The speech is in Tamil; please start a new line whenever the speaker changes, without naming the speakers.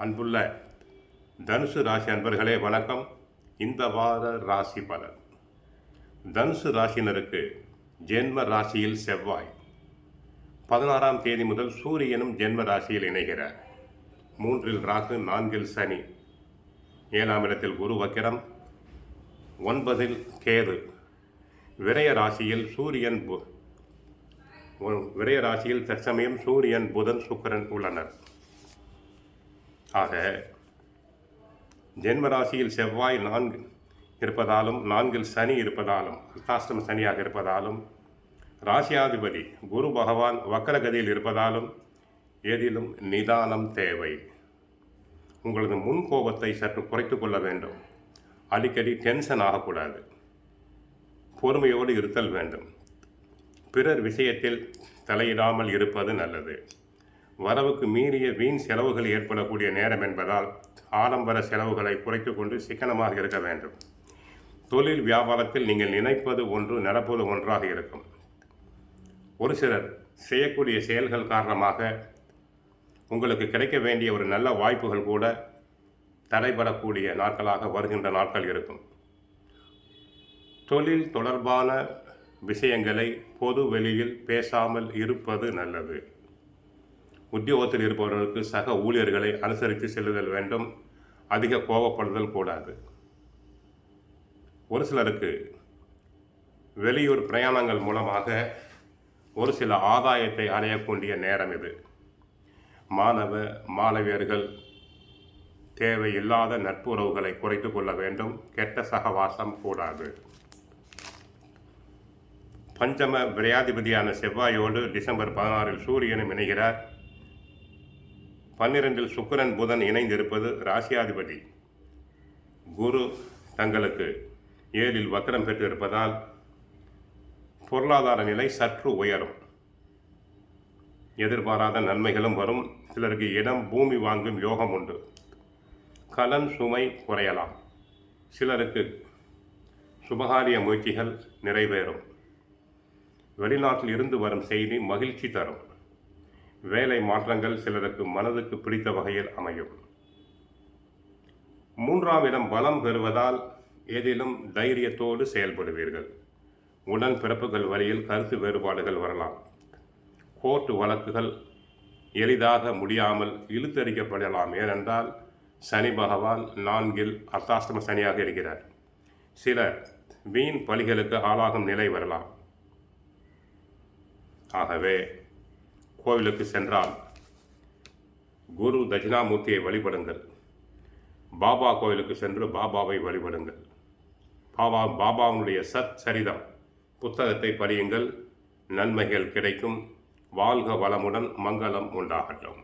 அன்புள்ள தனுசு ராசி அன்பர்களே வணக்கம். இந்த வார ராசி பலன். தனுசு ராசினருக்கு ஜென்ம ராசியில் செவ்வாய் 16ஆம் தேதி முதல் சூரியனும் ஜென்ம ராசியில் இணைகிறார். 3இல் ராகு, 4இல் சனி, 7ஆம் இடத்தில் குரு வக்கிரம், 9இல் கேது. விரய ராசியில் தற்சமயம் சூரியன், புதன், சுக்கிரன் உள்ளனர். ஆக ஜென்மராசியில் செவ்வாய் 4 இருப்பதாலும் 4இல் சனி இருப்பதாலும், அர்த்தாஷ்டம சனியாக இருப்பதாலும், ராசியாதிபதி குரு பகவான் வக்கரகதியில் இருப்பதாலும் எதிலும் நிதானம் தேவை. உங்களது முன்கோபத்தை சற்று குறைத்து கொள்ள வேண்டும். அடிக்கடி டென்ஷன் ஆகக்கூடாது. பொறுமையோடு இருத்தல் வேண்டும். பிறர் விஷயத்தில் தலையிடாமல் இருப்பது நல்லது. வரவுக்கு மீறிய வீண் செலவுகள் ஏற்படக்கூடிய நேரம் என்பதால் ஆடம்பர செலவுகளை குறைத்து கொண்டு சிக்கனமாக இருக்க வேண்டும். தொழில் வியாபாரத்தில் நீங்கள் நினைப்பது ஒன்று, நடப்பது ஒன்றாக இருக்கும். ஒரு சிலர் செய்யக்கூடிய செயல்கள் காரணமாக உங்களுக்கு கிடைக்க வேண்டிய ஒரு நல்ல வாய்ப்புகள் கூட தடைபடக்கூடிய நாட்களாக வருகின்ற நாட்கள் இருக்கும். தொழில் தொடர்பான விஷயங்களை பொது வெளியில் பேசாமல் இருப்பது நல்லது. உத்தியோகத்தில் இருப்பவர்களுக்கு சக ஊழியர்களை அனுசரித்து செல்லுதல் வேண்டும். அதிக கோபப்படுதல் கூடாது. ஒரு சிலருக்கு வெளியூர் பிரயாணங்கள் மூலமாக ஒரு சில ஆதாயத்தை அடையக்கூடிய நேரம் இது. மாணவியர்கள் தேவையில்லாத நட்புறவுகளை குறைத்து கொள்ள வேண்டும். கெட்ட சகவாசம் கூடாது. பஞ்சம விரையாதிபதியான செவ்வாயோடு டிசம்பர் 16இல் சூரியனும் இணைகிறார். 12இல் சுக்கிரன், புதன் இணைந்திருப்பது ராசியாதிபதி குரு தங்களுக்கு 7இல் வக்கரம் பெற்றிருப்பதால் பொருளாதார நிலை சற்று உயரும். எதிர்பாராத நன்மைகளும் வரும். சிலருக்கு இடம், பூமி வாங்கும் யோகம் உண்டு. கடன் சுமை குறையலாம். சிலருக்கு சுபகாரிய முயற்சிகள் நிறைவேறும். வெளிநாட்டில் இருந்து வரும் செய்தி மகிழ்ச்சி தரும். வேலை மாற்றங்கள் சிலருக்கு மனதுக்கு பிடித்த வகையில் அமையும். 3ஆம் இடம் பலம் பெறுவதால் எதிலும் தைரியத்தோடு செயல்படுவீர்கள். உடன் பிறப்புகள் வழியில் கருத்து வேறுபாடுகள் வரலாம். கோர்ட்டு வழக்குகள் எளிதாக முடியாமல் இழுத்தடிக்கப்படலாம். ஏனென்றால் சனி பகவான் 4இல் அர்த்தாஷ்டம சனியாக இருக்கிறார். சிலர் வீண் பலிகளுக்கு ஆளாகும் நிலை வரலாம். ஆகவே கோவிலுக்கு சென்றால் குரு தட்சிணாமூர்த்தியை வழிபடுங்கள். பாபா கோவிலுக்கு சென்று பாபாவை வழிபடுங்கள். பாபாவுடைய சரிதம் புத்தகத்தை படியுங்கள். நன்மைகள் கிடைக்கும். வாழ்க வளமுடன். மங்களம் உண்டாகட்டும்.